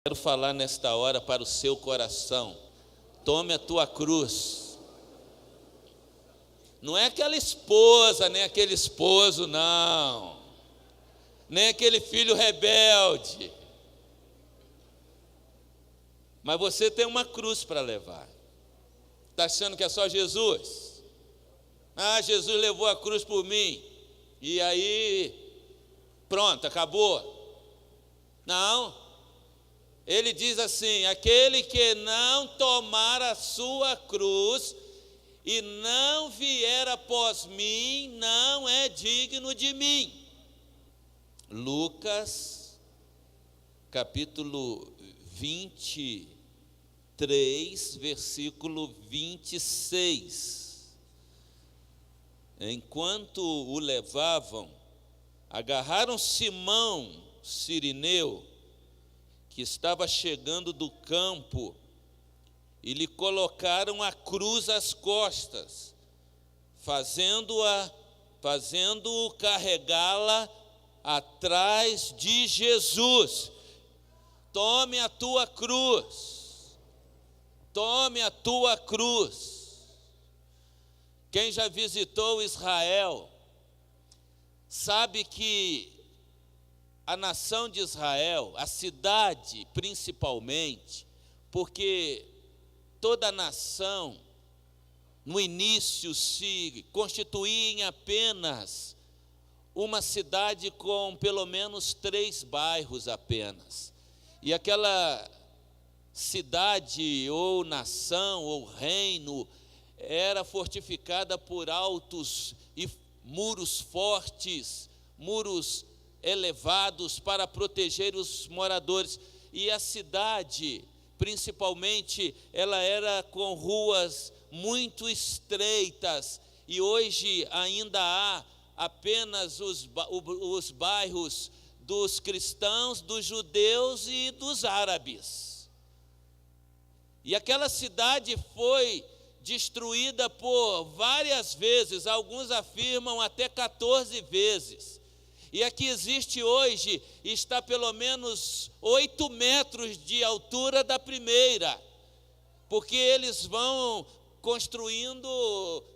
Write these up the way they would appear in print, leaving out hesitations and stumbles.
Quero falar nesta hora para o seu coração. Tome a tua cruz. Não é aquela esposa, nem aquele esposo, não. Nem aquele filho rebelde. Mas você tem uma cruz para levar. Está achando que é só Jesus? Ah, Jesus levou a cruz por mim. E aí, pronto, acabou. Não. Ele diz assim: aquele que não tomar a sua cruz e não vier após mim, não é digno de mim. Lucas, capítulo 23, versículo 26. Enquanto o levavam, agarraram Simão Cirineu, que estava chegando do campo, e lhe colocaram a cruz às costas, fazendo-o carregá-la atrás de Jesus. Tome a tua cruz. Tome a tua cruz. Quem já visitou Israel sabe que a nação de Israel, a cidade principalmente, porque toda nação no início se constituía em apenas uma cidade com pelo menos 3 bairros apenas. E aquela cidade ou nação ou reino era fortificada por altos e muros fortes, muros elevados para proteger os moradores. E a cidade, principalmente, ela era com ruas muito estreitas, e hoje ainda há apenas os bairros dos cristãos, dos judeus e dos árabes. E aquela cidade foi destruída por várias vezes, alguns afirmam até 14 vezes. E aqui existe hoje, está pelo menos 8 metros de altura da primeira, porque eles vão construindo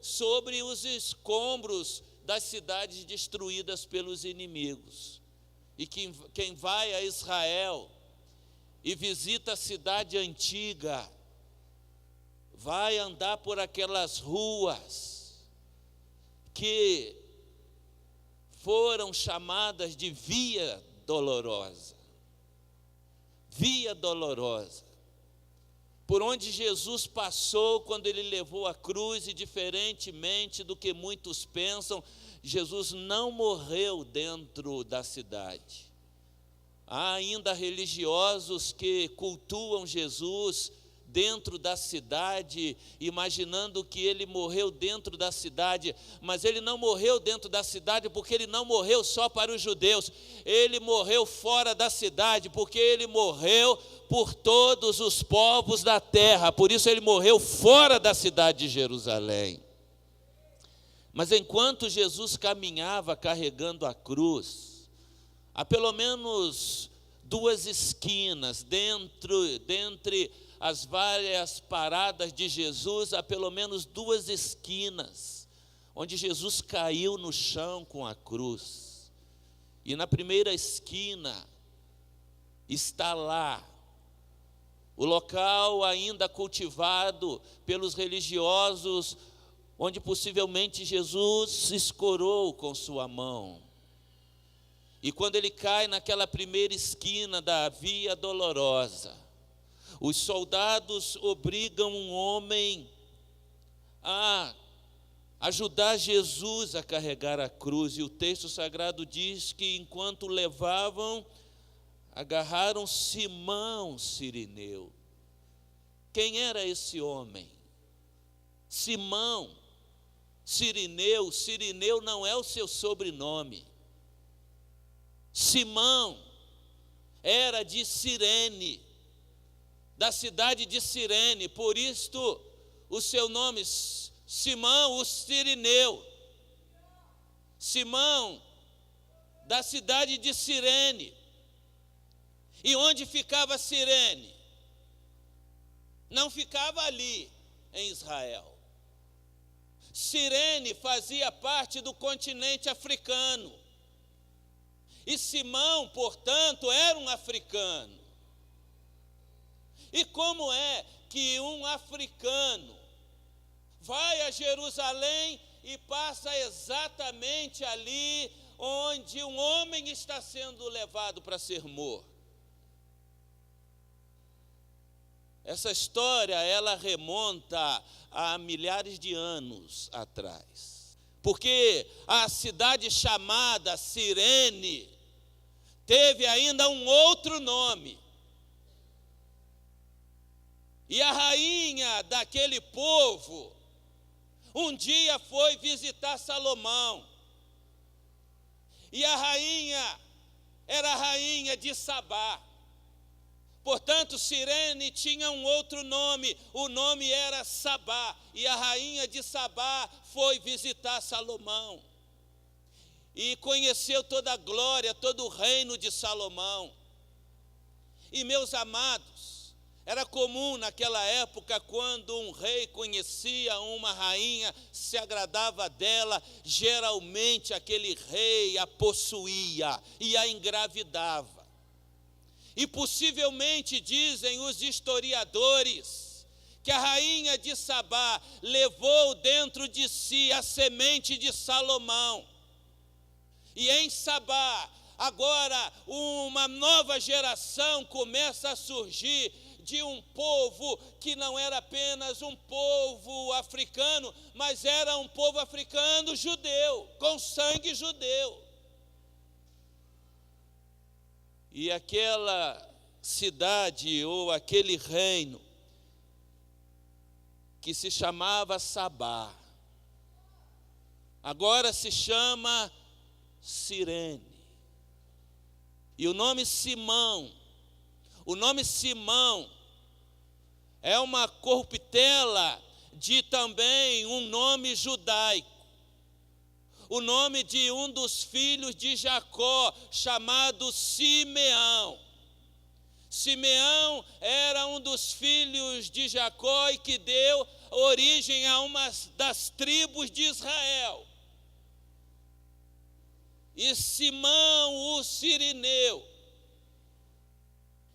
sobre os escombros das cidades destruídas pelos inimigos. E quem vai a Israel e visita a cidade antiga, vai andar por aquelas ruas que foram chamadas de Via Dolorosa. Via Dolorosa. Por onde Jesus passou quando ele levou a cruz, e diferentemente do que muitos pensam, Jesus não morreu dentro da cidade. Há ainda religiosos que cultuam Jesus dentro da cidade, imaginando que ele morreu dentro da cidade, mas ele não morreu dentro da cidade, porque ele não morreu só para os judeus, ele morreu fora da cidade, porque ele morreu por todos os povos da terra, por isso ele morreu fora da cidade de Jerusalém. Mas enquanto Jesus caminhava carregando a cruz, há pelo menos 2 esquinas, dentre as várias paradas de Jesus, há pelo menos 2 esquinas, onde Jesus caiu no chão com a cruz. E na primeira esquina está lá o local ainda cultivado pelos religiosos, onde possivelmente Jesus escorou com sua mão. E quando ele cai naquela primeira esquina da Via Dolorosa, os soldados obrigam um homem a ajudar Jesus a carregar a cruz. E o texto sagrado diz que enquanto levavam, agarraram Simão Cirineu. Quem era esse homem? Simão Cirineu. Cirineu não é o seu sobrenome. Simão era de Cirene, da cidade de Cirene, por isto o seu nome, Simão o Cirineu. Simão, da cidade de Cirene. E onde ficava Cirene? Não ficava ali em Israel. Cirene fazia parte do continente africano. E Simão, portanto, era um africano. E como é que um africano vai a Jerusalém e passa exatamente ali onde um homem está sendo levado para ser morto? Essa história, ela remonta a milhares de anos atrás. Porque a cidade chamada Cirene teve ainda um outro nome. E a rainha daquele povo um dia foi visitar Salomão. E a rainha era a rainha de Sabá. Portanto, Cirene tinha um outro nome, o nome era Sabá. E a rainha de Sabá foi visitar Salomão. E conheceu toda a glória, todo o reino de Salomão. E, meus amados, era comum naquela época, quando um rei conhecia uma rainha, se agradava dela, geralmente aquele rei a possuía e a engravidava. E possivelmente, dizem os historiadores, que a rainha de Sabá levou dentro de si a semente de Salomão. E em Sabá, agora uma nova geração começa a surgir de um povo que não era apenas um povo africano, mas era um povo africano judeu, com sangue judeu. E aquela cidade ou aquele reino que se chamava Sabá, agora se chama Cirene. E o nome Simão é uma corruptela de também um nome judaico. O nome de um dos filhos de Jacó, chamado Simeão. Simeão era um dos filhos de Jacó e que deu origem a uma das tribos de Israel. E Simão, o Cirineu.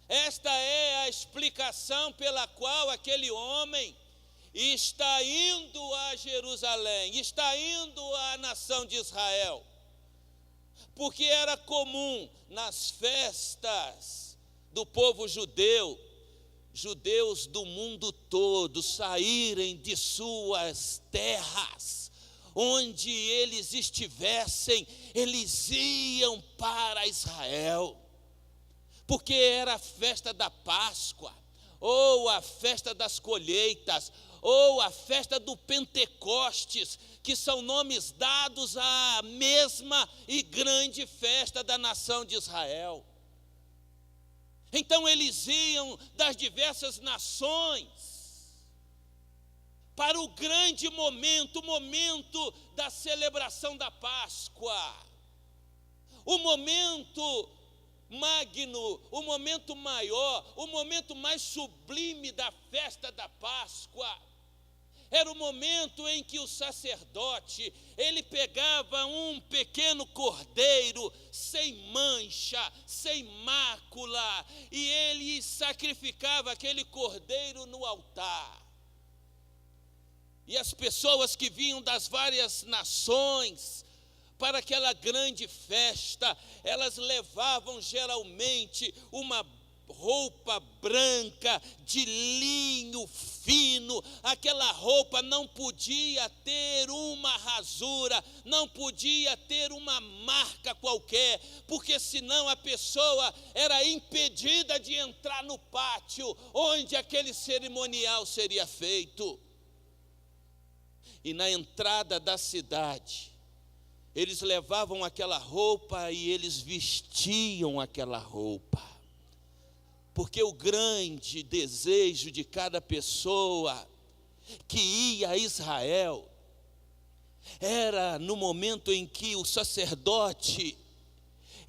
Esta é a explicação pela qual aquele homem está indo a Jerusalém, está indo à nação de Israel. Porque era comum nas festas do povo judeu, judeus do mundo todo saírem de suas terras, onde eles estivessem, eles iam para Israel. Porque era a festa da Páscoa, ou a festa das colheitas, ou a festa do Pentecostes, que são nomes dados à mesma e grande festa da nação de Israel. Então eles iam das diversas nações para o grande momento, o momento da celebração da Páscoa, o momento magno, o momento maior, o momento mais sublime da festa da Páscoa. Era o momento em que o sacerdote, ele pegava um pequeno cordeiro, sem mancha, sem mácula, e ele sacrificava aquele cordeiro no altar. E as pessoas que vinham das várias nações para aquela grande festa, elas levavam geralmente uma roupa branca de linho fino. Aquela roupa não podia ter uma rasura, não podia ter uma marca qualquer, porque senão a pessoa era impedida de entrar no pátio onde aquele cerimonial seria feito. E na entrada da cidade, eles levavam aquela roupa e eles vestiam aquela roupa. Porque o grande desejo de cada pessoa que ia a Israel era no momento em que o sacerdote,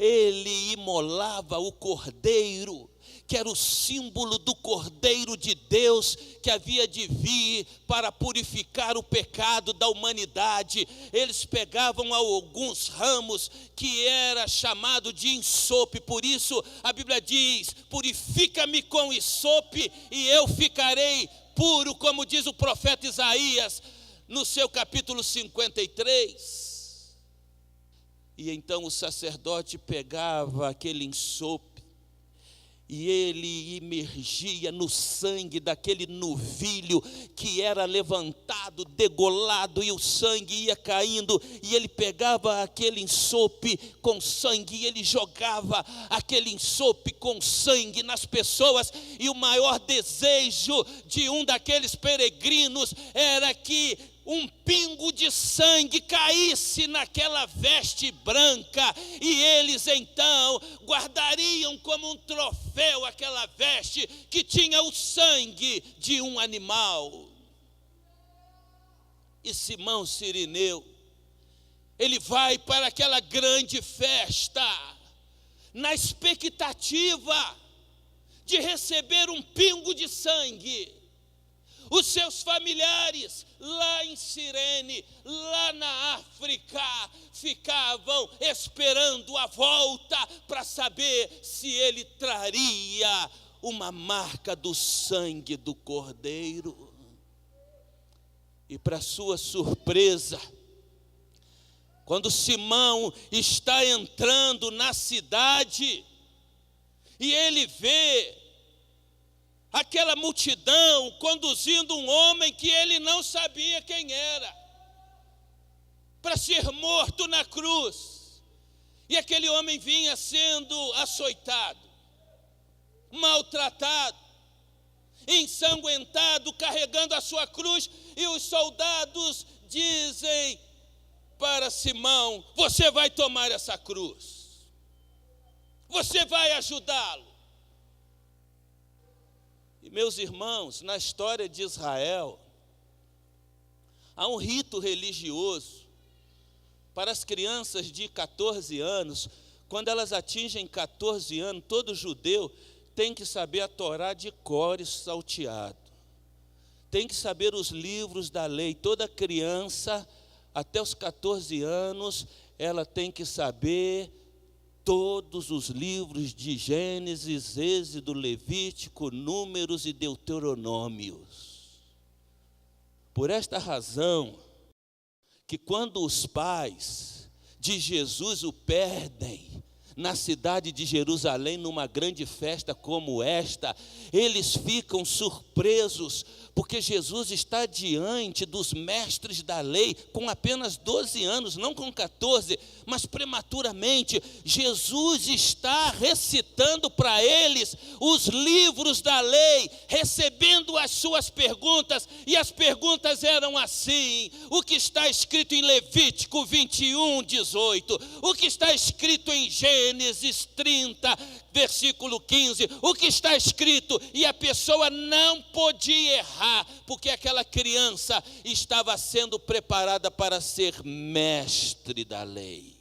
ele imolava o cordeiro, que era o símbolo do Cordeiro de Deus, que havia de vir para purificar o pecado da humanidade. Eles pegavam alguns ramos, que era chamado de ensope, por isso a Bíblia diz: purifica-me com ensope e eu ficarei puro, como diz o profeta Isaías, no seu capítulo 53. E então o sacerdote pegava aquele ensope, e ele imergia no sangue daquele novilho que era levantado, degolado, e o sangue ia caindo, e ele pegava aquele ensope com sangue, e ele jogava aquele ensope com sangue nas pessoas, e o maior desejo de um daqueles peregrinos era que um pingo de sangue caísse naquela veste branca, e eles então guardariam como um troféu aquela veste que tinha o sangue de um animal. E Simão Cirineu, ele vai para aquela grande festa, na expectativa de receber um pingo de sangue. Os seus familiares lá em Cirene, lá na África, ficavam esperando a volta para saber se ele traria uma marca do sangue do Cordeiro. E para sua surpresa, quando Simão está entrando na cidade e ele vê aquela multidão conduzindo um homem que ele não sabia quem era, para ser morto na cruz. E aquele homem vinha sendo açoitado, maltratado, ensanguentado, carregando a sua cruz, e os soldados dizem para Simão: você vai tomar essa cruz, você vai ajudá-lo. E meus irmãos, na história de Israel, há um rito religioso para as crianças de 14 anos. Quando elas atingem 14 anos, todo judeu tem que saber a Torá de cor e salteado, tem que saber os livros da lei. Toda criança, até os 14 anos, ela tem que saber todos os livros de Gênesis, Êxodo, Levítico, Números e Deuteronômios. Por esta razão, que quando os pais de Jesus o perdem na cidade de Jerusalém, numa grande festa como esta, eles ficam surpresos, porque Jesus está diante dos mestres da lei com apenas 12 anos, não com 14, mas prematuramente. Jesus está recitando para eles os livros da lei, recebendo as suas perguntas, e as perguntas eram assim: o que está escrito em Levítico 21, 18, o que está escrito em Gênesis 30, versículo 15, o que está escrito. E a pessoa não podia errar, porque aquela criança estava sendo preparada para ser mestre da lei.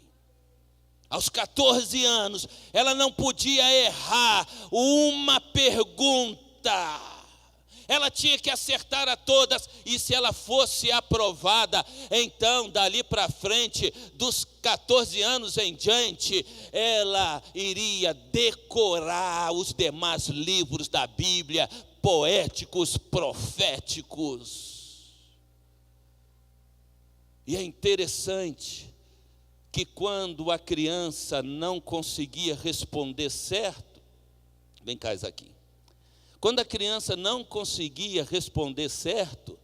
Aos 14 anos, ela não podia errar uma pergunta, ela tinha que acertar a todas, e se ela fosse aprovada, então dali para frente, dos 14 anos em diante, ela iria decorar os demais livros da Bíblia, poéticos, proféticos. E é interessante que quando a criança não conseguia responder certo, vem cá, aqui. Quando a criança não conseguia responder certo,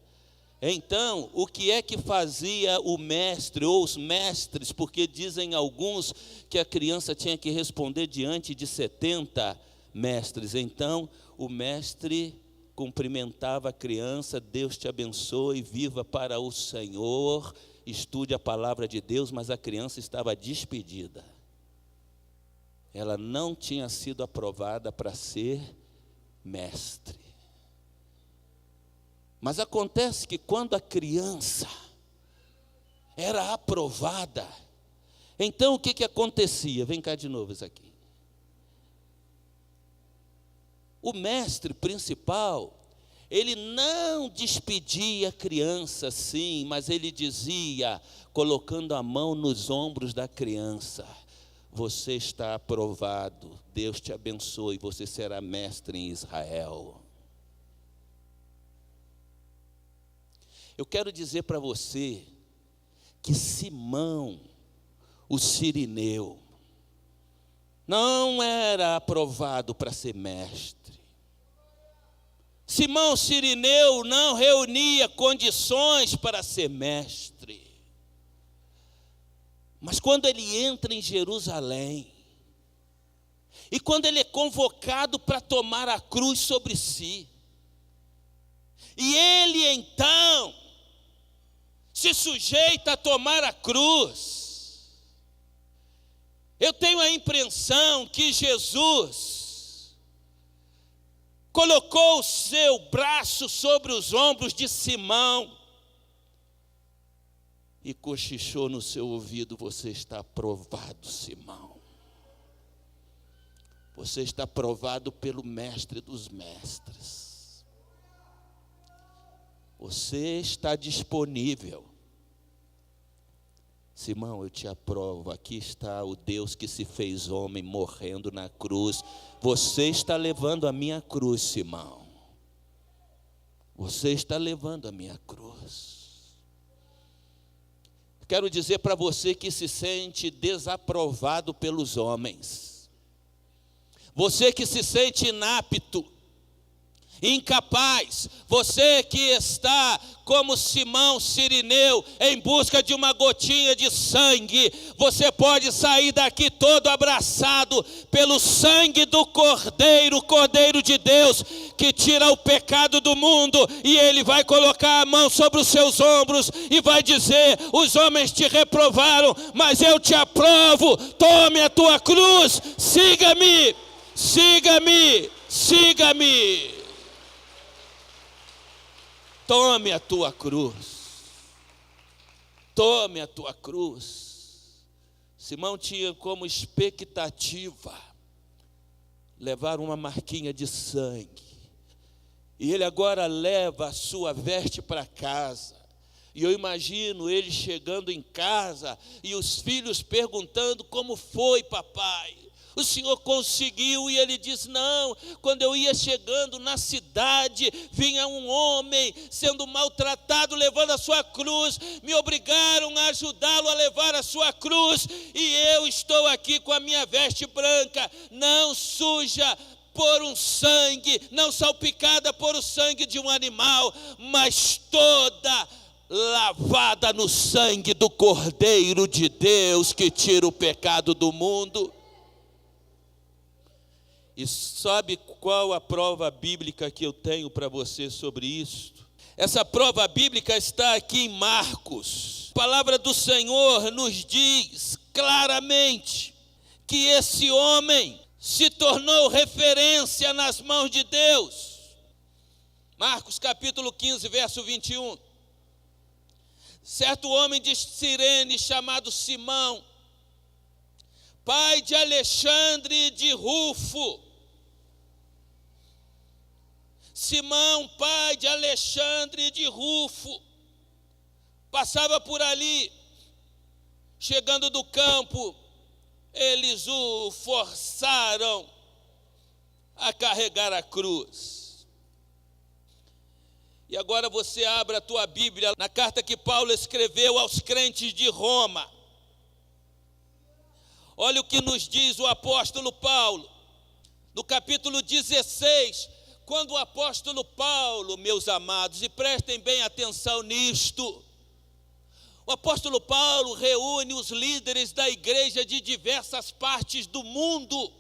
então o que é que fazia o mestre ou os mestres? Porque dizem alguns que a criança tinha que responder diante de 70 mestres. Então o mestre cumprimentava a criança: Deus te abençoe, viva para o Senhor, estude a palavra de Deus. Mas a criança estava despedida, ela não tinha sido aprovada para ser mestre. Mas acontece que quando a criança era aprovada, Então o que acontecia? Vem cá de novo isso aqui. O mestre principal, ele não despedia a criança assim, mas ele dizia, colocando a mão nos ombros da criança: você está aprovado, Deus te abençoe, você será mestre em Israel. Eu quero dizer para você que Simão, o sirineu, não era aprovado para ser mestre. Simão sirineu não reunia condições para ser mestre. Mas quando ele entra em Jerusalém, e quando ele é convocado para tomar a cruz sobre si, e ele então se sujeita a tomar a cruz, eu tenho a impressão que Jesus colocou o seu braço sobre os ombros de Simão e cochichou no seu ouvido: você está aprovado, Simão. Você está aprovado pelo mestre dos mestres. Você está disponível. Simão, eu te aprovo. Aqui está o Deus que se fez homem morrendo na cruz. Você está levando a minha cruz, Simão. Você está levando a minha cruz. Quero dizer para você que se sente desaprovado pelos homens. Você que se sente inapto, incapaz, você que está como Simão sirineu em busca de uma gotinha de sangue, você pode sair daqui todo abraçado pelo sangue do Cordeiro, o Cordeiro de Deus, que tira o pecado do mundo, e ele vai colocar a mão sobre os seus ombros e vai dizer: os homens te reprovaram, mas eu te aprovo. Tome a tua cruz, siga-me, siga-me, siga-me. Tome a tua cruz. Tome a tua cruz. Simão tinha como expectativa levar uma marquinha de sangue. E ele agora leva a sua veste para casa. E eu imagino ele chegando em casa e os filhos perguntando: como foi, papai? O senhor conseguiu? E ele diz: não, quando eu ia chegando na cidade, vinha um homem sendo maltratado, levando a sua cruz, me obrigaram a ajudá-lo a levar a sua cruz, e eu estou aqui com a minha veste branca, não suja por um sangue, não salpicada por o sangue de um animal, mas toda lavada no sangue do Cordeiro de Deus, que tira o pecado do mundo. E sabe qual a prova bíblica que eu tenho para você sobre isso? Essa prova bíblica está aqui em Marcos. A palavra do Senhor nos diz claramente que esse homem se tornou referência nas mãos de Deus. Marcos capítulo 15, verso 21. Certo homem de Cirene, chamado Simão, pai de Alexandre e de Rufo. Simão, pai de Alexandre e de Rufo, passava por ali. Chegando do campo, eles o forçaram a carregar a cruz. E agora você abre a tua Bíblia na carta que Paulo escreveu aos crentes de Roma. Olha o que nos diz o apóstolo Paulo, no capítulo 16, quando o apóstolo Paulo, meus amados, e prestem bem atenção nisto, o apóstolo Paulo reúne os líderes da igreja de diversas partes do mundo,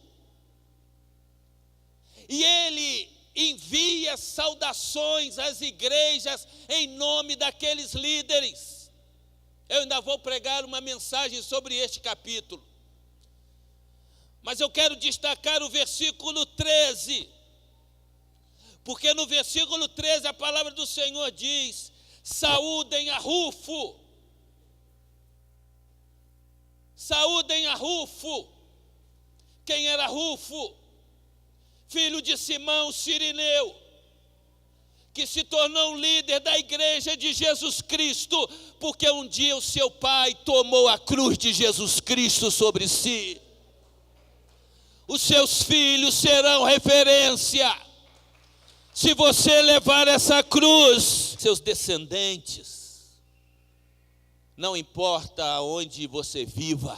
e ele envia saudações às igrejas em nome daqueles líderes. Eu ainda vou pregar uma mensagem sobre este capítulo, mas eu quero destacar o versículo 13, porque no versículo 13 a palavra do Senhor diz: saúdem a Rufo. Saúdem a Rufo. Quem era Rufo? Filho de Simão Cirineu, que se tornou um líder da igreja de Jesus Cristo, porque um dia o seu pai tomou a cruz de Jesus Cristo sobre si. Os seus filhos serão referência. Se você levar essa cruz, seus descendentes, não importa aonde você viva.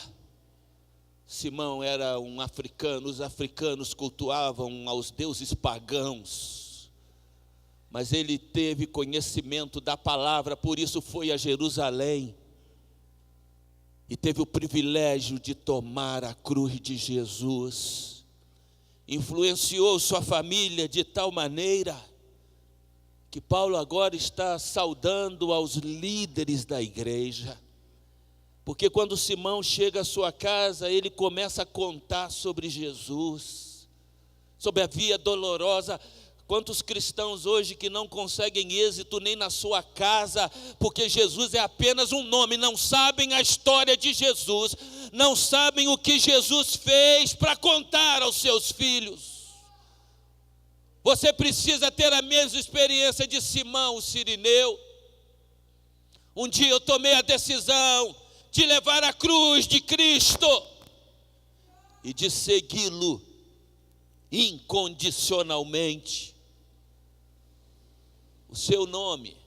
Simão era um africano, os africanos cultuavam aos deuses pagãos, mas ele teve conhecimento da palavra, por isso foi a Jerusalém, e teve o privilégio de tomar a cruz de Jesus. Influenciou sua família de tal maneira, que Paulo agora está saudando aos líderes da igreja, porque quando Simão chega à sua casa, ele começa a contar sobre Jesus, sobre a via dolorosa. Quantos cristãos hoje que não conseguem êxito nem na sua casa, porque Jesus é apenas um nome, não sabem a história de Jesus, não sabem o que Jesus fez para contar aos seus filhos. Você precisa ter a mesma experiência de Simão, o Cirineu. Um dia eu tomei a decisão de levar a cruz de Cristo e de segui-lo incondicionalmente. O seu nome,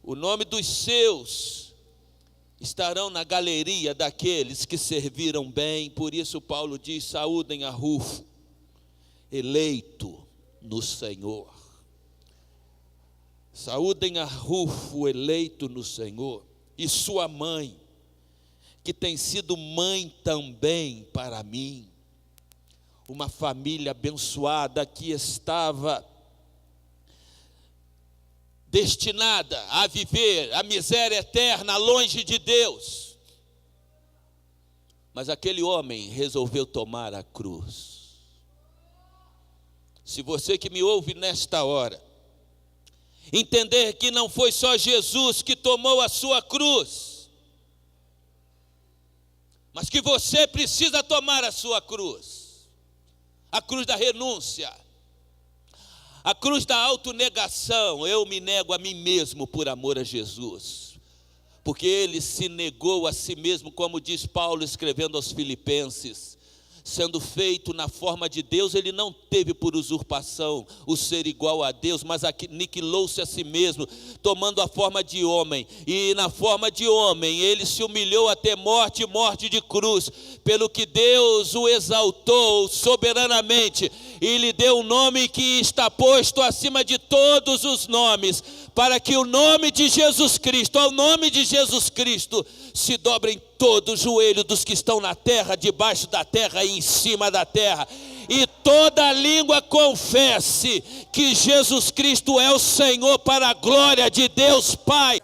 o nome dos seus, estarão na galeria daqueles que serviram bem. Por isso Paulo diz: saúdem a Rufo, eleito no Senhor. Saúdem a Rufo, eleito no Senhor, e sua mãe, que tem sido mãe também para mim. Uma família abençoada que estava destinada a viver a miséria eterna longe de Deus. Mas aquele homem resolveu tomar a cruz. Se você que me ouve nesta hora entender que não foi só Jesus que tomou a sua cruz, mas que você precisa tomar a sua cruz, a cruz da renúncia, a cruz da autonegação. Eu me nego a mim mesmo por amor a Jesus, porque ele se negou a si mesmo, como diz Paulo escrevendo aos Filipenses. Sendo feito na forma de Deus, ele não teve por usurpação o ser igual a Deus, mas aniquilou-se a si mesmo, tomando a forma de homem, e na forma de homem ele se humilhou até morte, morte de cruz, pelo que Deus o exaltou soberanamente, e lhe deu um nome que está posto acima de todos os nomes, para que o nome de Jesus Cristo, ao nome de Jesus Cristo, se dobrem todo o joelho dos que estão na terra, debaixo da terra e em cima da terra, e toda língua confesse que Jesus Cristo é o Senhor, para a glória de Deus Pai.